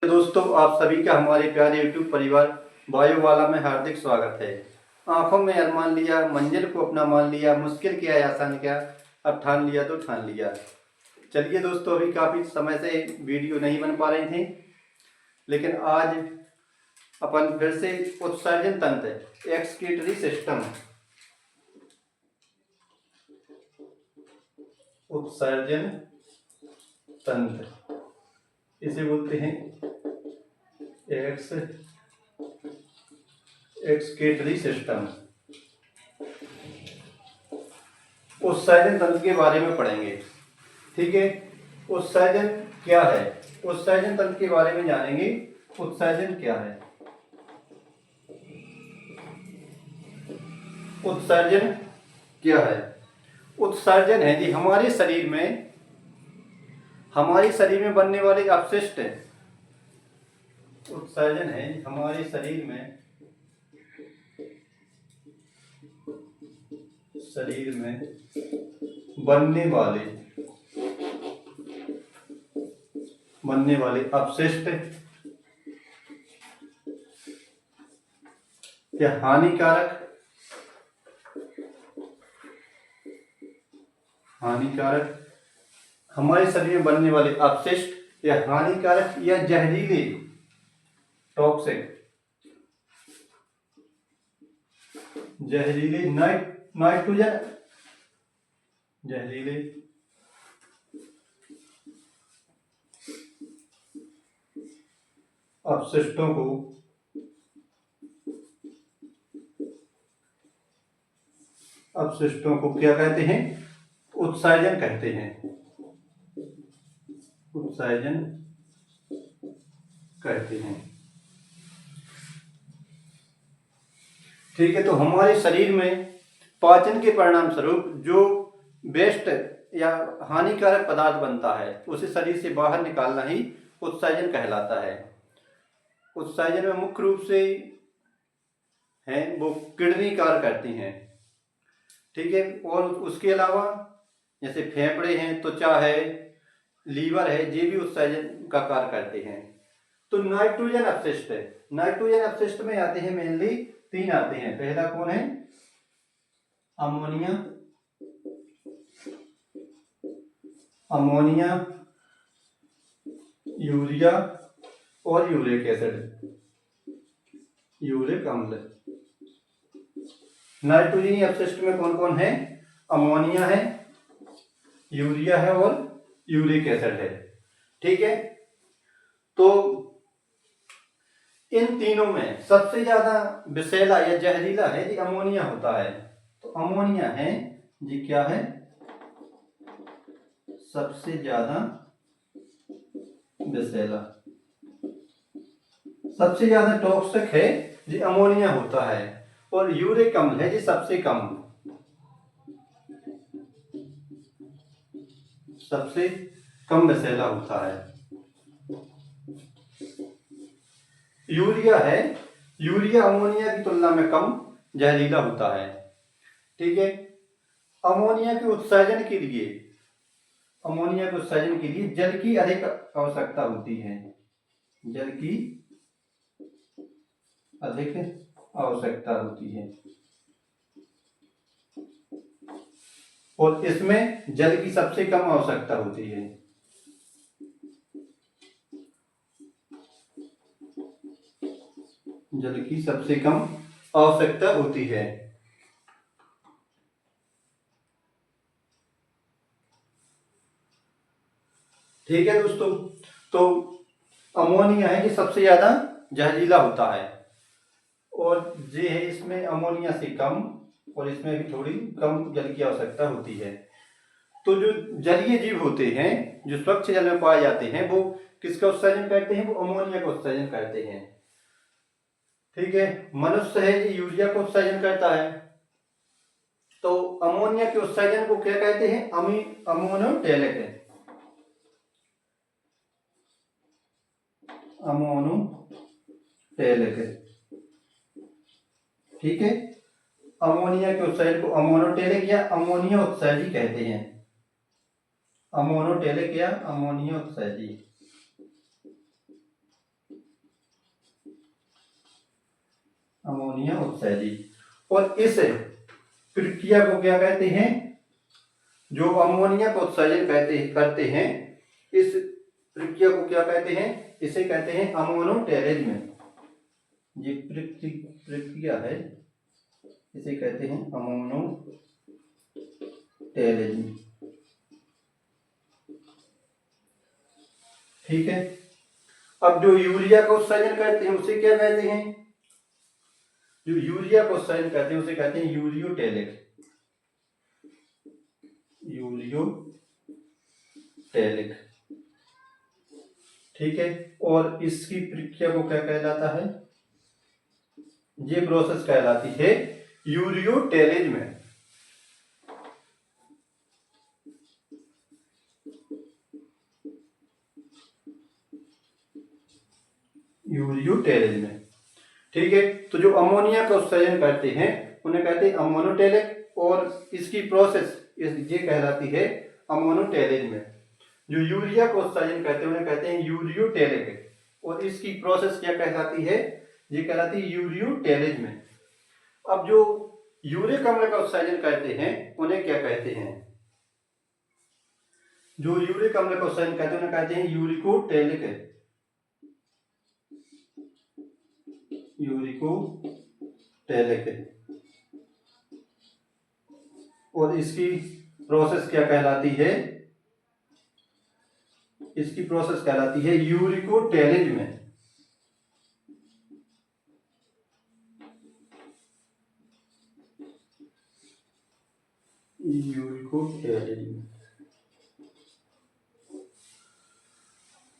दोस्तों, आप सभी का हमारे प्यारे यूट्यूब परिवार वायुवाला में हार्दिक स्वागत है। आंखों में अरमान लिया, मंजिल को अपना मान लिया, मुश्किल किया या आसान किया, अब ठान लिया तो ठान लिया। चलिए दोस्तों, अभी काफ़ी समय से वीडियो नहीं बन पा रहे थे, लेकिन आज अपन फिर से उत्सर्जन तंत्र एक्सक्रीटरी सिस्टम, उत्सर्जन तंत्र इसे बोलते हैं एक्सक्रीटरी सिस्टम। उत्सर्जन तंत्र के बारे में पढ़ेंगे। ठीक है, उत्सर्जन क्या है, उत्सर्जन तंत्र के बारे में जानेंगे। उत्सर्जन क्या है? उत्सर्जन क्या है? उत्सर्जन है जी हमारे शरीर में बनने वाले अपशिष्ट। उत्सर्जन है हमारे शरीर में बनने वाले अपशिष्ट या हानिकारक हमारे शरीर में बनने वाले अपशिष्ट या हानिकारक या जहरीले टॉक्सिक नाइट्रोजन जहरीले अपशिष्टों को क्या कहते हैं? उत्सर्जन कहते हैं। उत्सर्जन कहते हैं। ठीक है, तो हमारे शरीर में पाचन के परिणाम स्वरूप जो वेस्ट या हानिकारक पदार्थ बनता है उसे शरीर से बाहर निकालना ही उत्सर्जन कहलाता है। उत्सर्जन में मुख्य रूप से है वो किडनी कार्य करती हैं। ठीक है, और उसके अलावा जैसे फेफड़े हैं, त्वचा है, लीवर है, ये भी उत्सर्जन का कार्य करते हैं। तो नाइट्रोजन अपशिष्ट में आते हैं, मेनली 3 आते हैं। पहला कौन है? अमोनिया, यूरिया और यूरिक एसिड, यूरिक अम्ल। नाइट्रोजनी अपशिष्ट में कौन कौन है? अमोनिया है, यूरिया है और यूरिक एसिड है। ठीक है, तो इन तीनों में सबसे ज्यादा विषैला या जहरीला है जी अमोनिया होता है। तो अमोनिया है जी क्या है? सबसे ज्यादा विषैला, सबसे ज्यादा टॉक्सिक है जी अमोनिया होता है। और यूरिक अम्ल है जी सबसे कम विषैला होता है। यूरिया अमोनिया की तुलना में कम जहरीला होता है। ठीक है, अमोनिया के उत्सर्जन के लिए जल की अधिक आवश्यकता होती है। जल की अधिक आवश्यकता होती है और इसमें जल की सबसे कम आवश्यकता होती है। जल की सबसे कम आवश्यकता होती है। ठीक है दोस्तों, तो अमोनिया है कि सबसे ज्यादा जहरीला होता है और ये है इसमें अमोनिया से कम और इसमें भी थोड़ी कम जल की आवश्यकता होती है। तो जो जलीय जीव होते हैं जो स्वच्छ जल में पाए जाते हैं वो किसका उत्सर्जन करते हैं? वो अमोनिया का उत्सर्जन करते हैं। ठीक है, मनुष्य है जी यूरिया को उत्सर्जन करता है। तो अमोनिया के उत्सर्जन को क्या कहते हैं? अमोनोटेलिक। ठीक है, अमोनिया के उत्सर्जन को अमोनोटेलिक या अमोनिया उत्सर्जी कहते हैं। अमोनोटेलिक या अमोनिया उत्सर्जी। अमोनिया उत्सर्जी। और इस प्रक्रिया को क्या कहते हैं, जो अमोनिया को उत्सर्जन करते हैं, इस प्रक्रिया को क्या कहते हैं, इसे कहते हैं अमोनोटेलिज्म। ये प्रक्रिया है, इसे कहते हैं अमोनोटेलिज्म। ठीक है। अब जो यूरिया का उत्सर्जन करते हैं उसे क्या कहते हैं, जो यूरिया का उत्सर्जन करते हैं उसे कहते हैं यूरियोटेलिक। यूरियोटेलिक। ठीक है। और इसकी प्रक्रिया को क्या कहलाता है, ये प्रोसेस कहलाती है यूरियोटेलिज्म। यूरियोटेलिज्म। ठीक है। तो जो अमोनिया का उत्सर्जन करते हैं उन्हें कहते हैं अमोनोटेलिक, और इसकी प्रोसेस ये कहलाती है अमोनोटेलिज्म। जो यूरिया का उत्सर्जन करते हैं उन्हें कहते हैं यूरियोटेलिक, और इसकी प्रोसेस क्या कहलाती है, ये कहलाती है यूरियोटेलिज्म। अब जो यूरिक अम्ल का उत्सर्जन करते हैं उन्हें क्या कहते हैं, जो यूरिक अम्ल का उत्सर्जन करते हैं उन्हें कहते हैं यूरिकोटेलिक। यूरिकोटेलिक। और इसकी प्रोसेस क्या कहलाती है, इसकी प्रोसेस कहलाती है यूरिकोटेलिज्म। यूरिकोटेलिज्म।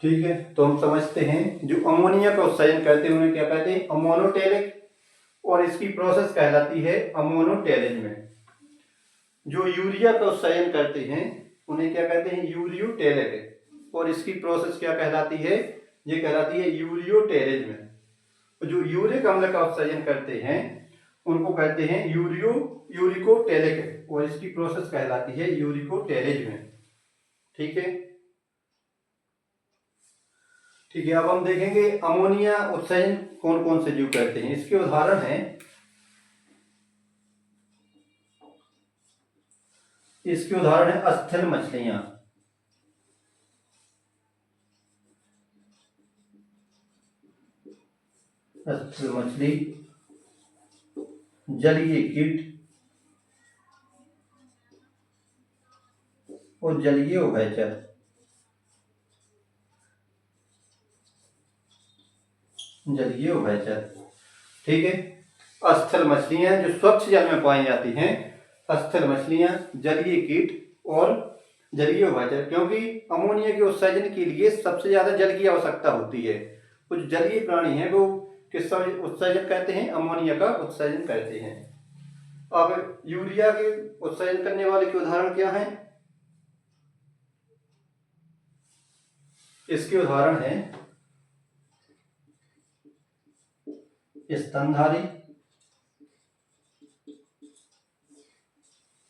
ठीक है। तो हम समझते हैं जो अमोनिया का उत्सर्जन करते हैं उन्हें क्या कहते हैं, अमोनोटेलिक, और इसकी प्रोसेस कहलाती है अमोनोटेलिज्म। जो यूरिया का उत्सर्जन करते हैं उन्हें क्या कहते हैं, यूरियोटेलिक, और इसकी प्रोसेस क्या कहलाती है, ये कहलाती है यूरियोटेलिज्म। जो यूरिक अम्ल का उत्सर्जन करते हैं उनको कहते हैं यूरिकोटेलिक, और इसकी प्रोसेस कहलाती है यूरिकोटेलिज्म। ठीक है। ठीक है। अब हम देखेंगे अमोनिया उत्सर्जन कौन कौन से जीव करते हैं। इसके उदाहरण हैं, इसके उदाहरण है स्थल मछलियां। स्थल मछली, जलीय कीट और जलीय उभयचर। जलीय उभयचर। ठीक है। स्थल मछलियां जो स्वच्छ जल में पाई जाती हैं, स्थल मछलियां, जलीय कीट और जलीय उभयचर। क्योंकि अमोनिया के उत्सर्जन के लिए सबसे ज्यादा जल की आवश्यकता होती है। कुछ जलीय प्राणी हैं वो किसका उत्सर्जन करते हैं, अमोनिया का उत्सर्जन करते हैं। अब यूरिया के उत्सर्जन करने वाले के उदाहरण क्या हैं, इसके उदाहरण हैं स्तनधारी।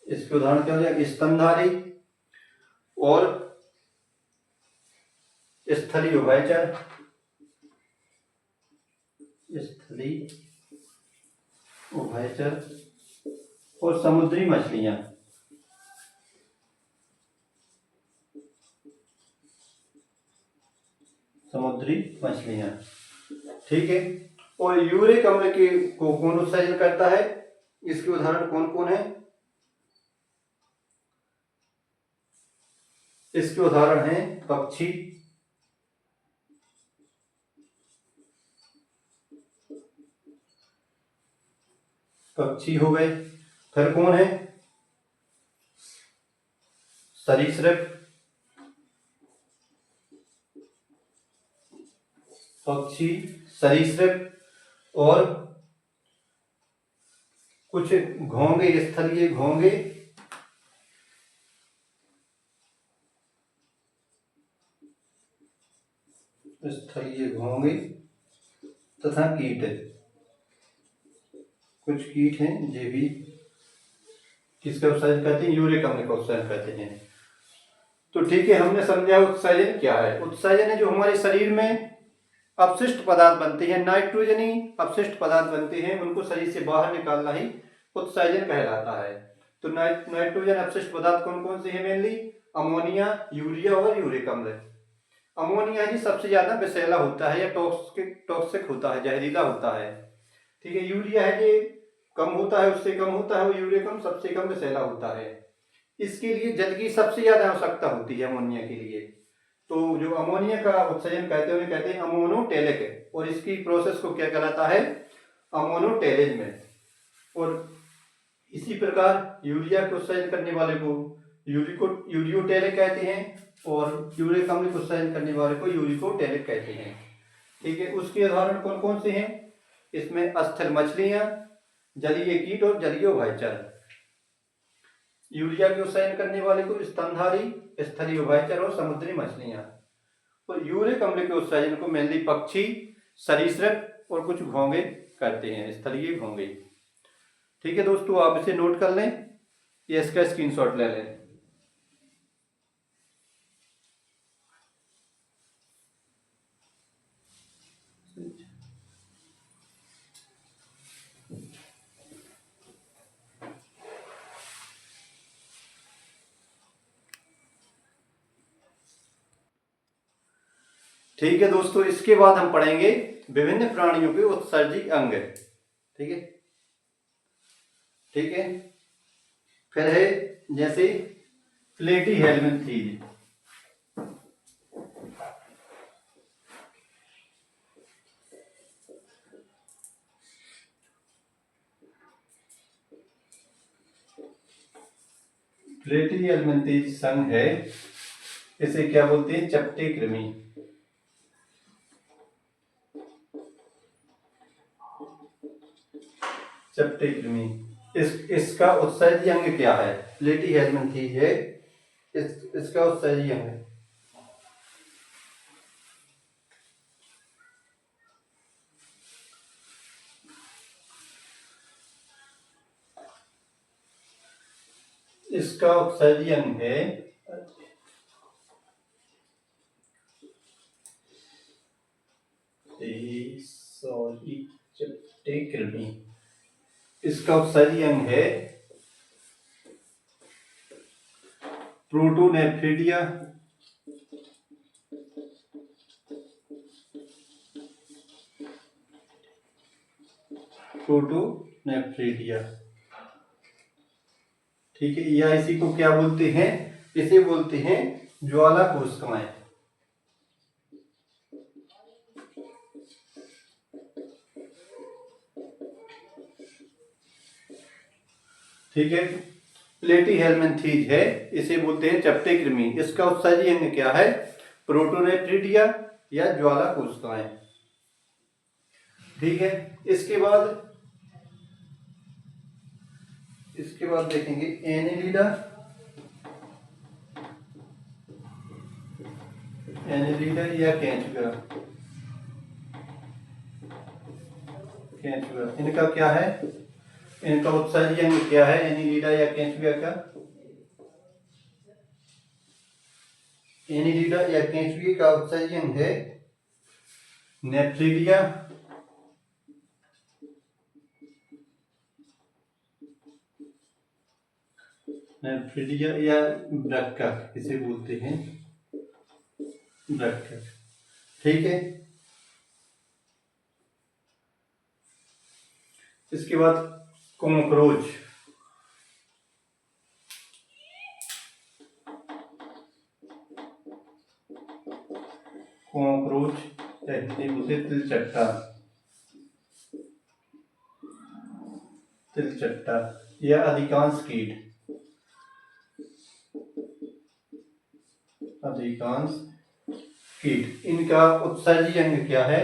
इसके उदाहरण क्या हो जाएगा, स्तनधारी और स्थलीय उभयचर। स्थलीय उभयचर और समुद्री मछलियां। समुद्री मछलियां। ठीक है। और यूरिक अम्ल के को कौन उत्सर्जन करता है, इसके उदाहरण कौन कौन है, इसके उदाहरण हैं पक्षी, पक्षी हो गए। फिर कौन है, सरीसृप, पक्षी, सरीसृप और कुछ घोंगे, स्थलीय घोंगे, स्थलीय घोंगे तथा कीट। कुछ कीट हैं जो भी किसका उत्सर्जन करते हैं, यूरिक अम्ल का उत्सर्जन करते हैं। तो ठीक है, हमने समझा उत्सर्जन क्या है। उत्सर्जन है जो हमारे शरीर में अपशिष्ट पदार्थ बनते हैं, नाइट्रोजनी अपशिष्ट पदार्थ बनते हैं, उनको शरीर से बाहर निकालना ही उत्सर्जन कहलाता है। तो नाइट्रोजन अपशिष्ट पदार्थ कौन कौन से हैं? मेनली अमोनिया, यूरिया और यूरिक अम्ल। अमोनिया जी सबसे ज्यादा विषैला होता है या टॉक्सिक होता है, जहरीला होता है। ठीक है। यूरिया है जी कम होता है, उससे कम होता है, और यूरिक अम्ल सबसे कम विषैला होता है। इसके लिए जल की सबसे ज्यादा आवश्यकता होती है अमोनिया के लिए। तो जो अमोनिया का उत्सर्जन कहते हैं अमोनोटेलिक, और इसकी प्रोसेस को क्या कहलाता है? अमोनोटेलिजमेंट। और इसी प्रकार यूरिया को उत्सर्जन करने वाले को यूरियोटेलिक कहते हैं, और यूरिक अम्ल को उत्सर्जन करने वाले को यूरिकोटेलिक कहते हैं। ठीक है। उसके उदाहरण कौन कौन से हैं? इसमें स्थल मछलियां, जलीय कीट और जलीय उभयचर। यूरिया के उत्सर्जन करने वाले को स्तनधारी, स्थलीय उभयचर और समुद्री मछलियां। और यूरिक अम्ल के उत्सर्जन को मेनली पक्षी, सरीसृप और कुछ घोंगे करते हैं, स्थलीय घोंगे। ठीक है दोस्तों, आप इसे नोट कर लें या इसका स्क्रीनशॉट ले लें। ठीक है दोस्तों, इसके बाद हम पढ़ेंगे विभिन्न प्राणियों के उत्सर्जी अंग। ठीक है। ठीक है। फिर है जैसे प्लेटी हेलमिन्थीज। प्लेटी हेलमिन्थीज संघ है, इसे क्या बोलते हैं? चपटे कृमि। चपटे कृमि। इसका उत्सर्जी अंग क्या है? प्लेटी हेलमिन्थीज है, इसका उत्सर्जी अंग इसका उत्सर्जी अंग है चपटे कृमि। इसका उत्सर्जी अंग है प्रोटोनेफ्रिडिया, प्रोटोनेफ्रिडिया। ठीक है। या इसी को क्या बोलते हैं? इसे बोलते हैं ज्वाला कोशिकाएं। ठीक है। प्लेटी हेलमिन्थीज है, इसे बोलते हैं चपटे कृमि। इसका उत्सर्जी अंग क्या है? प्रोटोनेफ्रिडिया या ज्वाला कोशिकाएं। ठीक है। इसके बाद देखेंगे एनिलिडा, एनिलिडा या केंचुआ। इनका क्या है? इनका उत्सर्जी अंग क्या है? एनिलिडा या केंचुआ का? एनिलिडा या केंचुए का उत्सर्जी अंग है नेफ्रिडिया, नेफ्रिडिया या ब्रक्कक, इसे बोलते हैं ब्रक्कक। ठीक है। इसके बाद कॉकरोच। कॉकरोच या हिंदी बोलते तिलचट्टा, तिलचट्टा या अधिकांश कीट, अधिकांश कीट। इनका उत्सर्जी अंग क्या है?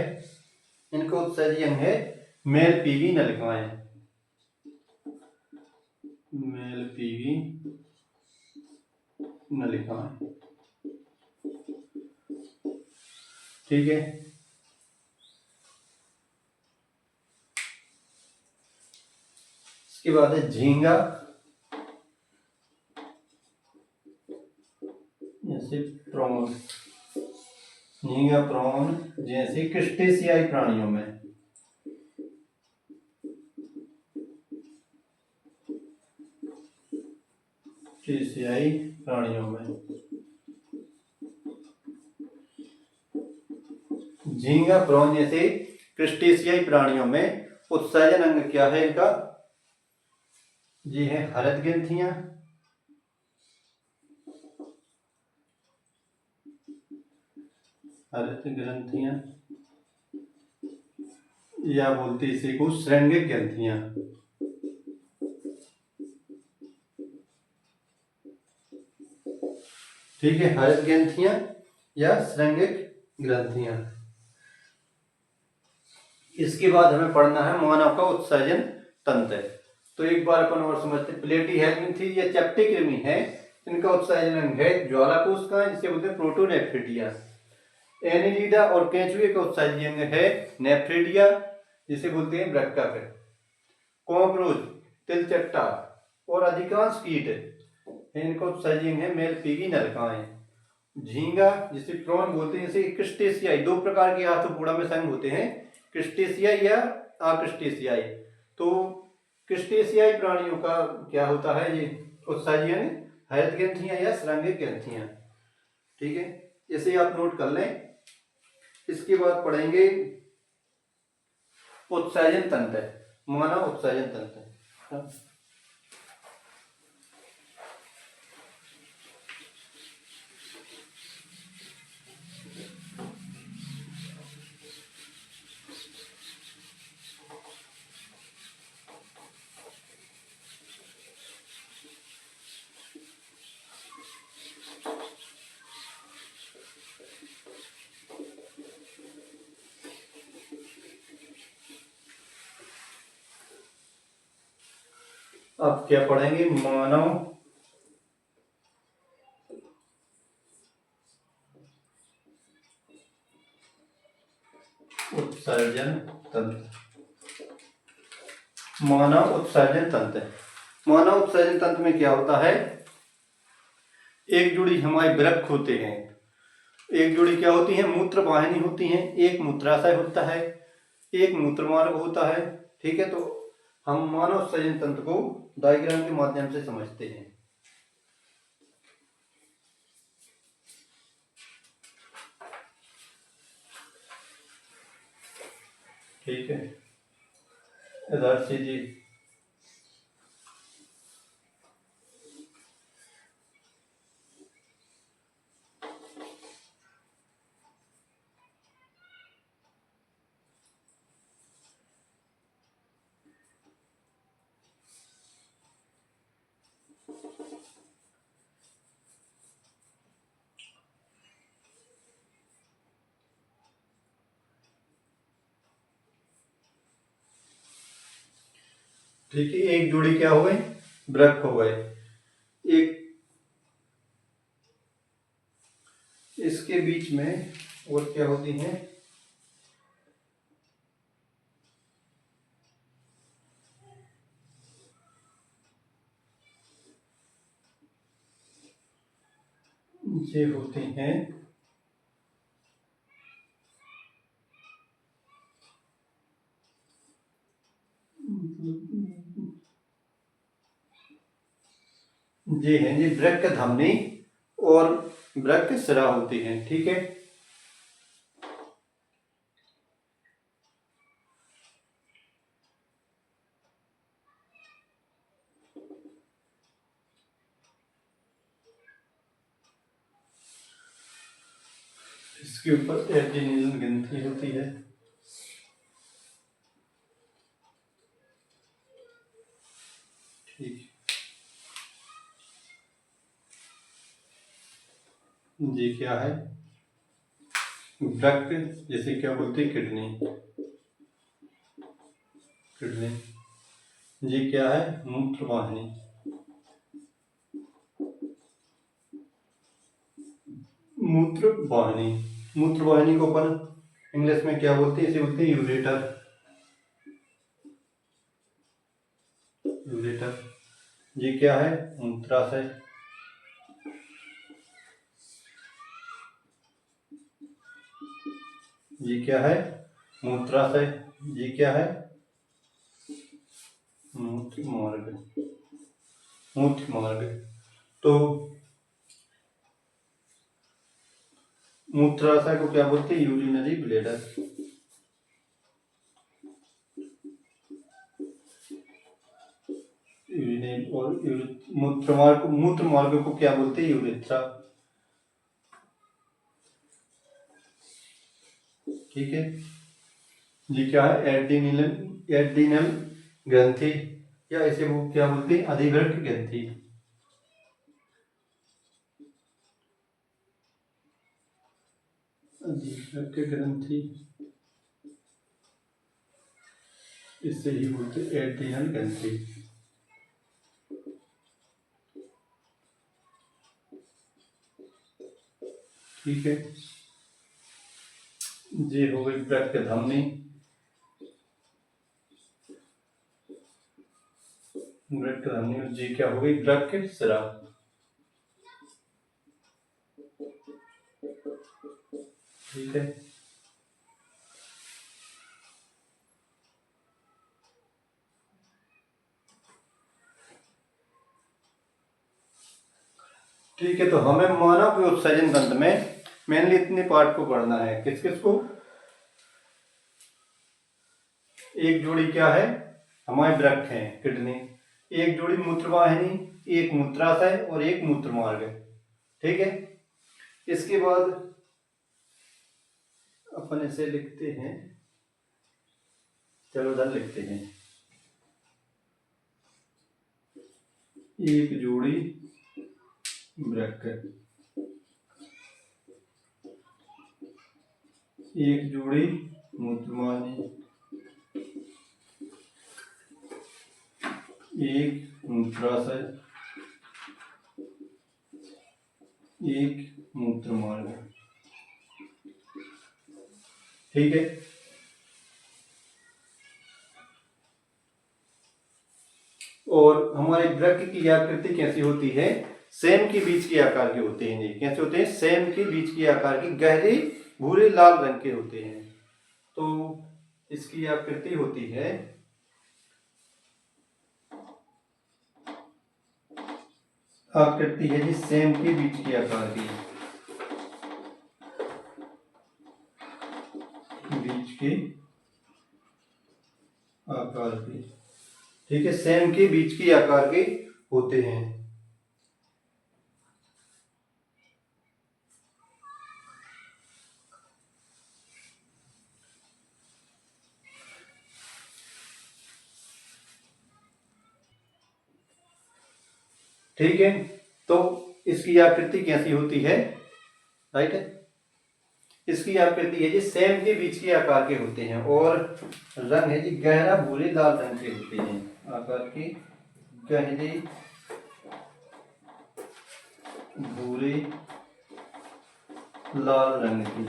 इनका उत्सर्जी अंग है मेल पीवी नलिकाएं, मेल पीवी नलिकाएं। ठीक है। इसके बाद है झींगा, जैसे प्रॉन्स। झींगा प्रॉन जैसे क्रस्टेशियाई प्राणियों में। क्रस्टेशियाई प्राणियों में झींगा प्रॉन जैसे क्रस्टेशियाई प्राणियों में उत्सर्जन अंग क्या है इनका? जी है हरद ग्रंथियां, हरद ग्रंथियां या बोलते इसी को श्रृंगिक ग्रंथियां। ठीक है, हरद ग्रंथियां या श्रृंगिक ग्रंथियां। इसके बाद हमें पढ़ना है मानव का उत्सर्जन तंत्र। तो एक बार अपन और समझते, प्लेटी हेलमिंथी या चपटी कृमि है, इनका उत्सर्जन अंग है ज्वाला कोशिका जिसे बोलते हैं प्रोटोनेफ्रिडिया। एनिलिडा और केंचुए का उत्सर्जन अंग है नेफ्रिडिया जिसे बोलते हैं वृक्कक। कॉकरोच, तिलचट्टा और अधिकांश कीट इनका उत्सर्जन है मेलपीगी नलिकाएं। झींगा जिसे प्रॉन बोलते हैं, जैसे क्रस्टेशियाई, दो प्रकार के आर्थ्रोपोडा में संघ होते हैं, क्रस्टेशियाई या अक्रस्टेशियाई। तो क्रस्टेशियाई प्राणियों का क्या होता है ये उत्सर्जन? हरद ग्रंथियां या श्रृंगिक ग्रंथियां। ठीक है, इसे आप नोट कर लें। इसके बाद पढ़ेंगे उत्सर्जन तंत्र, मानव उत्सर्जन तंत्र। अब क्या पढ़ेंगे? मानव उत्सर्जन तंत्र। मानव उत्सर्जन तंत्र, मानव उत्सर्जन तंत्र में क्या होता है? एक जोड़ी हमारे वृक्क होते हैं, एक जोड़ी क्या होती है? मूत्र वाहिनी होती है, एक मूत्राशय होता है, एक मूत्रमार्ग होता है। ठीक है, तो हम मानव उत्सर्जन तंत्र को डायग्राम के माध्यम से समझते हैं। ठीक है, इधर से जी ठीक है, एक जोड़ी क्या हो गए? वृक्क हो गए। एक इसके बीच में और क्या होती हैं? ये होती हैं ये हैं जी वृक्क धमनी और वृक्क शिरा होती हैं। ठीक है, इसके ऊपर एड्रेनल ग्रंथि होती है। ठीक, ये क्या है? वृक्क, जैसे क्या बोलते हैं? किडनी। किडनी, ये क्या है? मूत्रवाहिनी। मूत्रवाहिनी, मूत्रवाहिनी को अपन इंग्लिश में क्या बोलते हैं? इसे बोलते हैं यूरेटर। यूरेटर, ये क्या है? मूत्राशय। ये क्या है? मूत्राशय। ये क्या है? मूत्र मार्ग। मूत्र मार्ग। तो मूत्राशय को क्या बोलते हैं? Urinary bladder. यूरिनरी और मूत्र मार्ग को क्या बोलते हैं? यूरेथ्रा। ठीक है। ये क्या है? एड्रीनल ग्रंथि, या इसे वो क्या बोलते हैं? अधिवृक्क ग्रंथि। अधिवृक्क ग्रंथि, इससे ही बोलते हैं एड्रीनल ग्रंथि। ठीक है। ये हो गई वृक्क धमनी। वृक्क धमनी और जी क्या हो गई? वृक्क शिरा। ठीक है। ठीक है, तो हमें मानव के उत्सर्जन तंत्र में मेनली इतने पार्ट को पढ़ना है। किस किस को? एक जोड़ी क्या है? हमारे वृक्क हैं, किडनी। एक जोड़ी मूत्रवाहिनी, एक मूत्राशय और एक मूत्र मार्ग। ठीक है। इसके बाद अपन इसे लिखते हैं, चलो उधर लिखते हैं। एक जोड़ी वृक्क, एक जोड़ी मूत्रवाहिनी, एक मूत्राशय, एक मूत्र मार्ग। ठीक है। और हमारे वृक्क की आकृति कैसी होती है? सेम के बीच के आकार के होते हैं। ये कैसे होते हैं? सेम के बीच के आकार के, गहरे भूरे लाल रंग के होते हैं। तो इसकी आकृति होती है, आकृति है जी सेम के बीच के आकार की, बीच के आकार की। ठीक है, सेम के बीच के आकार के होते हैं। ठीक है, तो इसकी आकृति कैसी होती है? राइट है। इसकी आकृति है जी सेम के बीच के आकार के होते हैं और रंग है जी गहरा भूरे लाल रंग के होते हैं। आकार के गहरे भूरे लाल रंग की।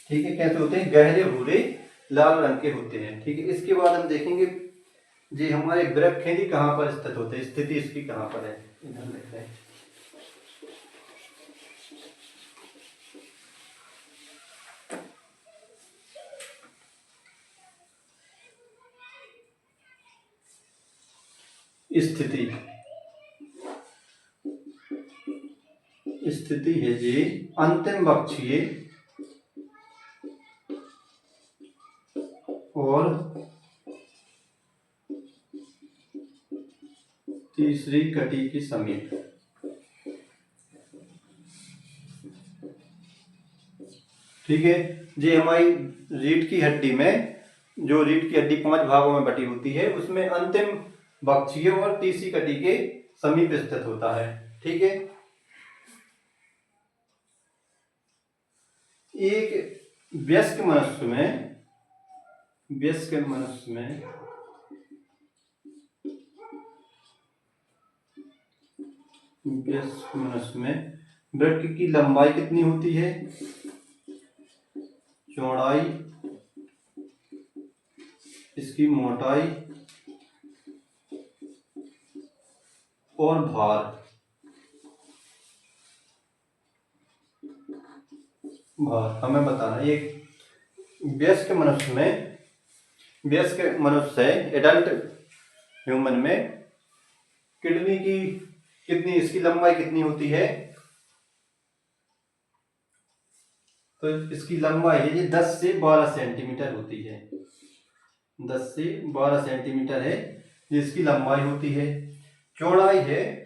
ठीक है, कैसे होते हैं? गहरे भूरे लाल रंग के होते हैं। ठीक है। इसके बाद हम देखेंगे जी हमारे वृक्क हैं जी कहाँ पर स्थित होते हैं, स्थिति इसकी कहाँ पर है। इधर लिखते हैं। स्थिति, स्थिति है जी अंतिम बक्षीय और तीसरी कटी के समीप। ठीक है। ये हमारी रीढ़ की हड्डी में, जो रीढ़ की हड्डी 5 भागों में बटी होती है, उसमें अंतिम बक्षीय और तीसरी कटी के समीप स्थित होता है। ठीक है। एक वयस्क मनुष्य में, वयस्क मनुष्य में वयस्क मनुष्य में वृक्क की लंबाई कितनी होती है? चौड़ाई, इसकी मोटाई और भार। भार हमें बताना। एक वयस्क मनुष्य है, एडल्ट ह्यूमन में किडनी की कितनी, इसकी लंबाई कितनी होती है? तो इसकी लंबाई है ये 10 से 12 सेंटीमीटर होती है। 10 से 12 सेंटीमीटर है जिसकी लंबाई होती है। चौड़ाई है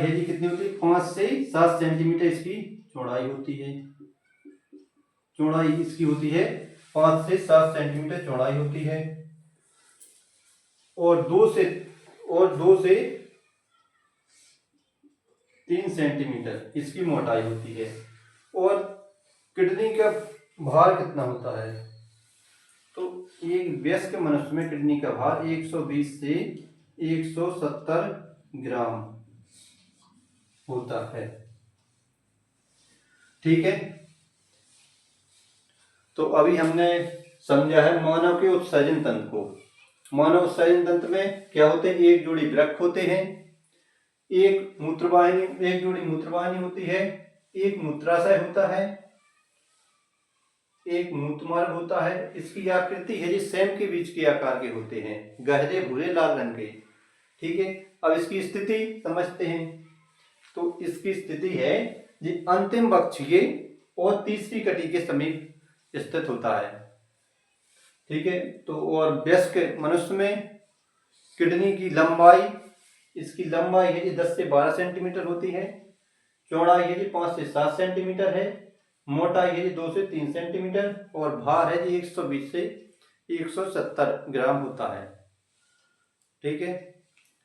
जी कितनी होती है? 5 से 7 सेंटीमीटर इसकी चौड़ाई होती है। चौड़ाई इसकी होती है 5 से 7 सेंटीमीटर चौड़ाई होती है। और 2 से 3 सेंटीमीटर इसकी मोटाई होती है। और किडनी का भार कितना होता है? तो एक वयस्क मनुष्य में किडनी का भार 120 से 170 ग्राम होता है। ठीक है, तो अभी हमने समझा है मानव के उत्सर्जन तंत्र को। मानव उत्सर्जन तंत्र में क्या होते हैं? एक जोड़ी वृक्क होते हैं, एक जोड़ी मूत्रवाहिनी होती है, एक मूत्राशय होता है, एक मूत्रमार्ग होता है। इसकी आकृति है जी सेम के बीच के आकार के होते हैं, गहरे भूरे लाल रंग के। ठीक है, अब इसकी स्थिति समझते हैं। तो इसकी स्थिति है जी अंतिम बक्षीय और तीसरी कटी के समीप स्थित होता है। ठीक है, तो और वयस्क मनुष्य में किडनी की लंबाई, इसकी लंबाई है जी 10 से 12 सेंटीमीटर होती है। चौड़ाई है जी 5 से 7 सेंटीमीटर है। मोटाई है जी 2 से 3 सेंटीमीटर और भार है जी 120 से 170 ग्राम होता है। ठीक है,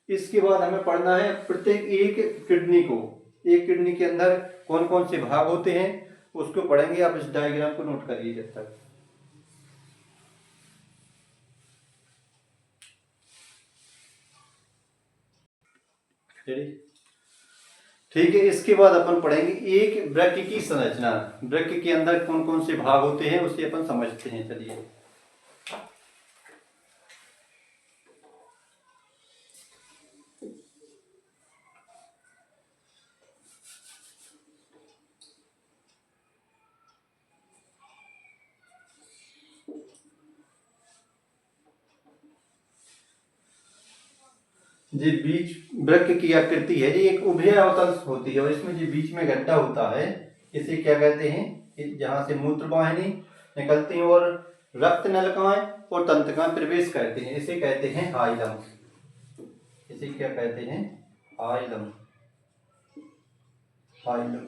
इसके बाद हमें पढ़ना है प्रत्येक एक किडनी के अंदर कौन कौन से भाग होते हैं उसको पढ़ेंगे। आप इस डायग्राम को नोट करिए जब तक। ठीक है, इसके बाद अपन पढ़ेंगे एक वृक्क की संरचना। वृक्क के अंदर कौन कौन से भाग होते हैं उसे अपन समझते हैं। चलिए, जी बीच वृक्क की आकृति है जी एक उभय अवतल होती है और इसमें जो बीच में गड्ढा होता है इसे क्या कहते हैं? जहां से मूत्रवाहिनी निकलती है और रक्त नलिकाएं और तंत्रिकाएं प्रवेश करती हैं, इसे कहते हैं हाइलम। इसे क्या कहते हैं? हाइलम। हाइलम।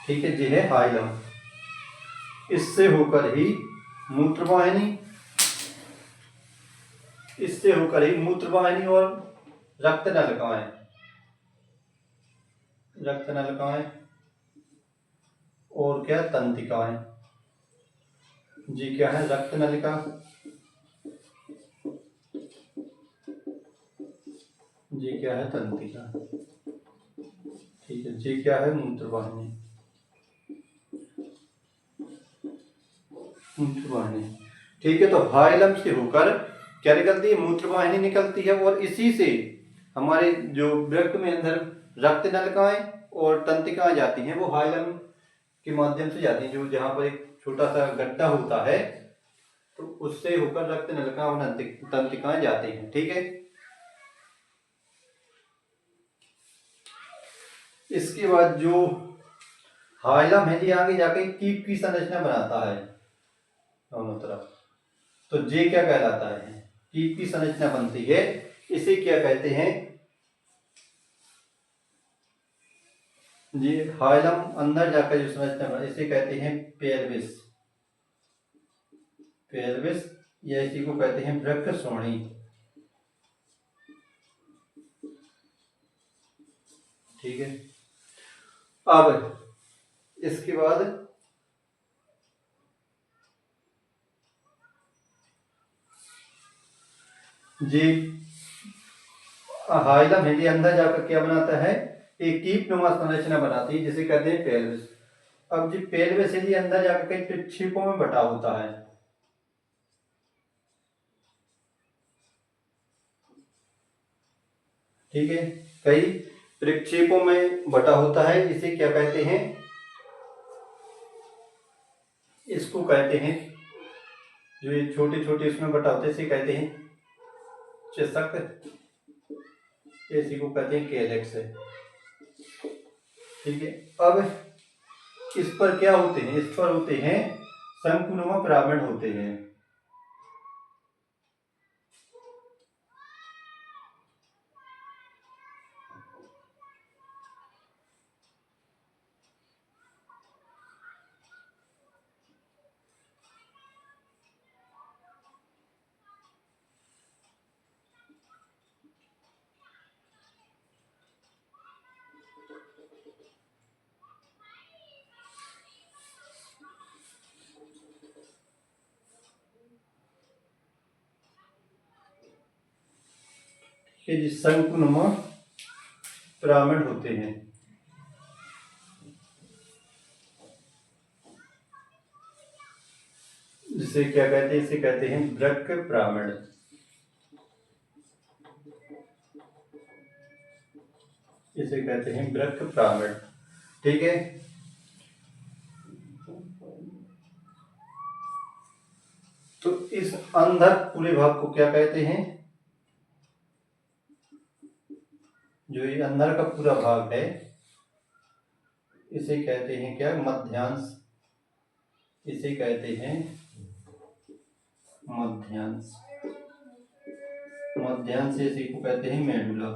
ठीक है जी, है हाइलम। इससे होकर ही मूत्रवाहिनी और रक्त नलिकाएं और क्या तंत्रिकाएं। जी क्या है? रक्त नलिका। जी क्या है? तंत्रिका। ठीक है, जी क्या है? मूत्रवाहिनी। ठीक है, तो हाइलम से होकर क्या निकलती है? मूत्रवाहिनी निकलती है और इसी से हमारे जो वृक्क में अंदर रक्त नलिकाएं और तंत्रिकाएं जाती हैं वो हाइलम के माध्यम से जाती हैं। जो जहां पर एक छोटा सा गड्ढा होता है तो उससे होकर रक्त नलिका और तंत्रिकाएं जाती हैं। ठीक है, इसके बाद जो हाइलम है जी आगे जाके कीप की संरचना बनाता है दोनों तरफ। तो जे क्या कहलाता है? कीप की संरचना बनती है। इसे क्या कहते हैं जी? हाइलम अंदर जाकर जो संरचना बना इसे कहते हैं पेल्विस। या इसी को कहते हैं वृक्क श्रोणी। ठीक है, अब इसके बाद जी हाइलम है जी अंदर जाकर क्या बनाता है? एक कीप नुमा संरचना बनाती है जिसे कहते हैं पेल्विस। अब जी पेल्विस है जी अंदर जाकर कई छिपों में बटा होता है। ठीक है, कई प्रक्षेपों में बटा होता है। इसे क्या कहते हैं, इसको कहते हैं, जो ये छोटे छोटे इसमें बटा होते हैं इसे कहते हैं चषक, इसी को कहते हैं कैलेक्स। ठीक है, अब इस पर क्या होते हैं, इस पर होते हैं शंकुनुमा पिरामिड होते हैं। ये जिस शंकुनुमा पिरामिड होते हैं, जिसे क्या कहते हैं, इसे कहते हैं वृक्क पिरामिड। इसे कहते हैं वृक्क पिरामिड। ठीक है, तो इस अंदर पूरे भाग को क्या कहते हैं, जो ये अंदर का पूरा भाग है इसे कहते हैं क्या, मध्यांश। इसे कहते हैं मध्यांश। मध्यांश इसी को कहते हैं मेडुला।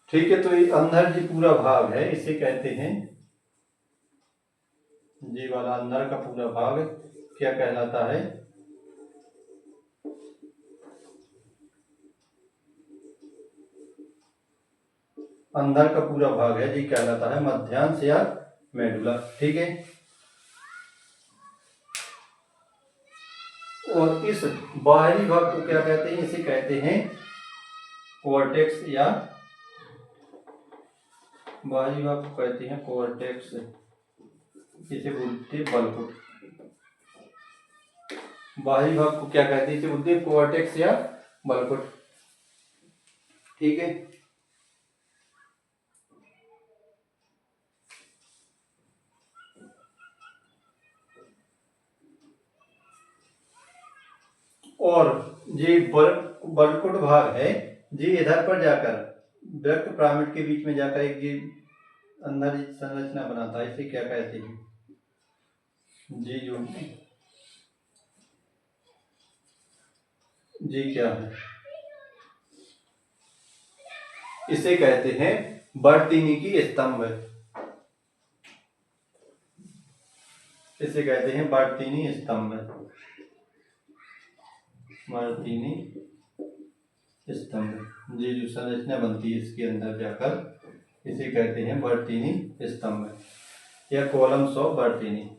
ठीक है, तो ये अंदर जो पूरा भाग है इसे कहते हैं, ये वाला अंदर का पूरा भाग क्या कहलाता है, अंदर का पूरा भाग है जी कहलाता है मध्यांश या मेडुला। ठीक है, और इस बाहरी भाग को क्या कहते हैं, इसे कहते हैं कोर्टेक्स, या बाहरी भाग को कहते हैं कोर्टेक्स, इसे बोलते हैं बलकुट। बाहरी भाग को क्या कहते हैं, इसे बोलते हैं कोर्टेक्स या बलकुट। ठीक है, और ये बलकुट भाग है, ये इधर पर जाकर वृक्क पिरामिड के बीच में जाकर एक ये अंदर संरचना बनाता है, इसे क्या कहते हैं, जी जो जी क्या है, इसे कहते हैं बर्तीनी की स्तंभ। इसे कहते हैं बर्तीनी स्तंभ, बर्तीनी स्तंभ। ये जो संरचना बनती है इसके अंदर जाकर इसे कहते हैं बर्तीनी स्तंभ या कॉलम्स ऑफ बर्तीनी।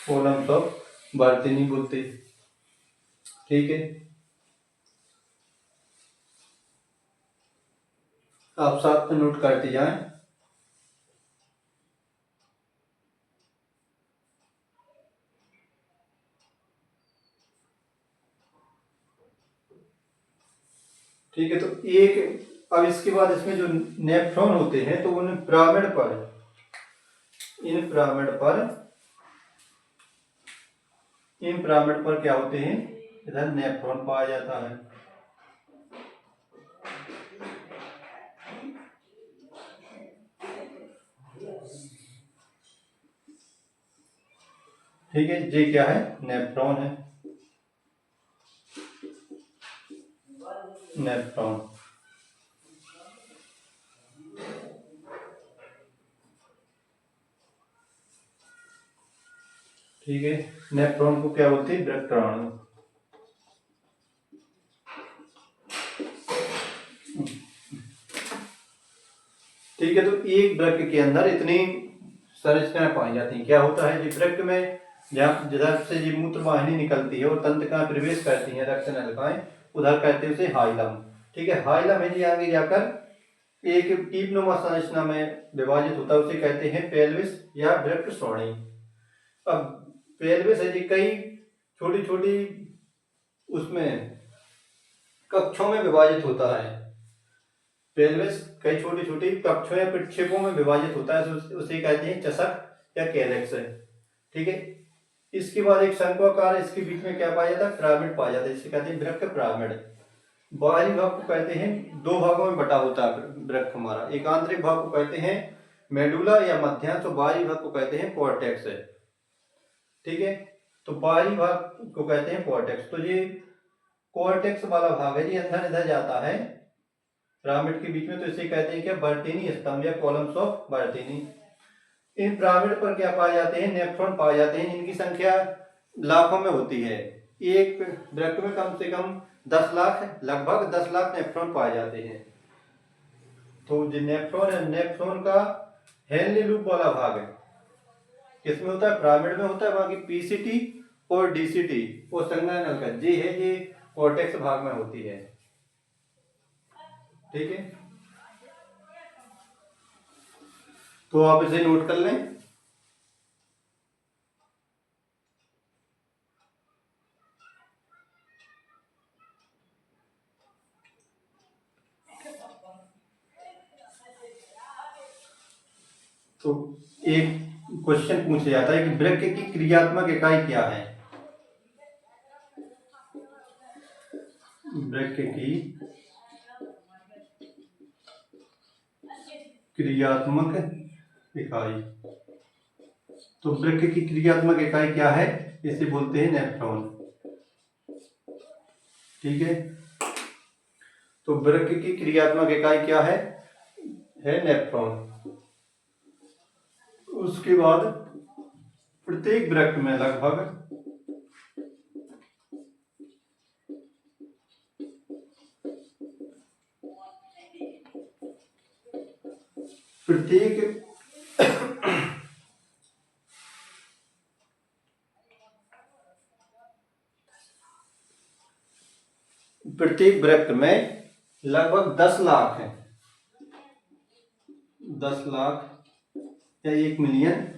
कॉलम्स ऑफ बर्तीनी बोलते हैं। ठीक है, आप साथ में नोट करते जाएं। ठीक है, तो एक अब इसके बाद इसमें जो नेफ्रॉन होते हैं तो उन पिरामिड पर, इन पिरामिड पर क्या होते हैं, इधर नेफ्रॉन पाया जाता है। ठीक है, ये क्या है, नेफ्रॉन है, नेफ्रॉन। ठीक है, नेफ्रॉन को क्या बोलते हैं, वृक्कणाणु। ठीक है, तो एक वृक्क के अंदर इतनी संरचनाएं पाई जाती हैं। क्या होता है, जिस वृक्क में जहाँ जिधर से ये मूत्र वाहिनी निकलती है और तंत्रिकाएं प्रवेश करती हैं, रक्त नलिकाएं, उधर कहते हैं उसे हाइलम। ठीक है, हाइलम है जी आगे जाकर एक टीपनुमा संरचना में विभाजित होता है, उसे कहते हैं पेल्विस या वृक्क श्रोणी। अब पेल्विस है जी कई छोटी छोटी उसमें कक्षों में विभाजित होता है। पेल्विस कई छोटी छोटी कक्षों या प्रक्षेपों में विभाजित होता है, उसे कहते हैं चषक या कैलेक्स। ठीक है, इसके बाद एक शंक्वाकार, इसके बीच में क्या पाया जाता है, पिरामिड पाया जाता है, इसे कहते हैं वृक्क पिरामिड। बाहरी भाग को कहते हैं, दो भागों में बटा होता है वृक्क हमारा। एक आंतरिक भाग को कहते हैं मेडुला या मध्यांश, तो बाहरी भाग को कहते हैं कॉर्टेक्स। ठीक है, तो बाहरी भाग को कहते हैं कॉर्टेक्स। तो ये कॉर्टेक्स वाला भाग है जी, अंदर इधर जाता है पिरामिड के बीच में, तो इसे कहते हैं क्या, बर्टीनी स्तंभ या कॉलम्स ऑफ बर्टीनी। इन पिरामिड पर क्या पाए जाते हैं, नेफ्रॉन पाए जाते हैं, इनकी संख्या लाखों में होती है। एक वृक्क में कम से कम 10 लाख, लगभग 10 लाख नेफ्रॉन पाए जाते हैं। तो जो नेफ्रॉन है, नेफ्रॉन का हेनली लूप वाला भाग है, किसमें होता है, पिरामिड में होता है। बाकी पीसीटी और डीसीटी और संघनक का जी है, ये कॉर्टेक्स भाग में होती है। ठीक है, तो आप इसे नोट कर लें। तो एक क्वेश्चन पूछा जाता है कि वृक्क की क्रियात्मक इकाई क्या है। वृक्क की क्रियात्मक इकाई, तो वृक्क की क्रियात्मक इकाई क्या है, इसे बोलते हैं नेफ्रॉन। ठीक है, तो वृक्क की क्रियात्मक इकाई क्या है नेफ्रॉन। उसके बाद प्रत्येक वृक्क में लगभग प्रत्येक वृक्क में लगभग 10 लाख है, 10 लाख या 1 मिलियन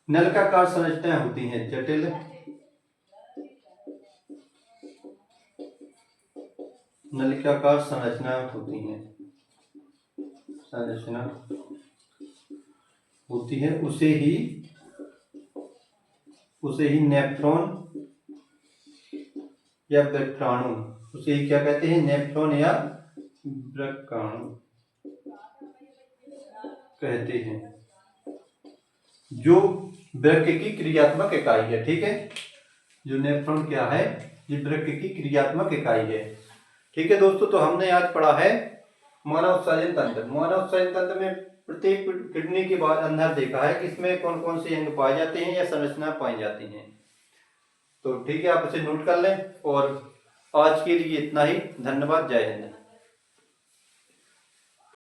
नलिकाकार संरचनाएं होती हैं, जटिल नलिकाकार संरचनाएं होती हैं, संरचना होती है, उसे ही नेफ्रॉन या वृक्काणु, उसे ही क्या कहते हैं, नेफ्रॉन या वृक्काणु कहते हैं, जो वृक्क की क्रियात्मक इकाई है। ठीक है, जो नेफ्रॉन क्या है, ये वृक्क की क्रियात्मक इकाई है। ठीक है दोस्तों, तो हमने आज पढ़ा है मानव उत्सर्जन तंत्र। मानव उत्सर्जन तंत्र में प्रत्येक किडनी के बाद अंदर देखा है कि इसमें कौन कौन से अंग पाए जाते हैं या संरचना पाई जाती हैं। तो ठीक है, आप इसे नोट कर लें, और आज के लिए इतना ही। धन्यवाद, जय हिंद।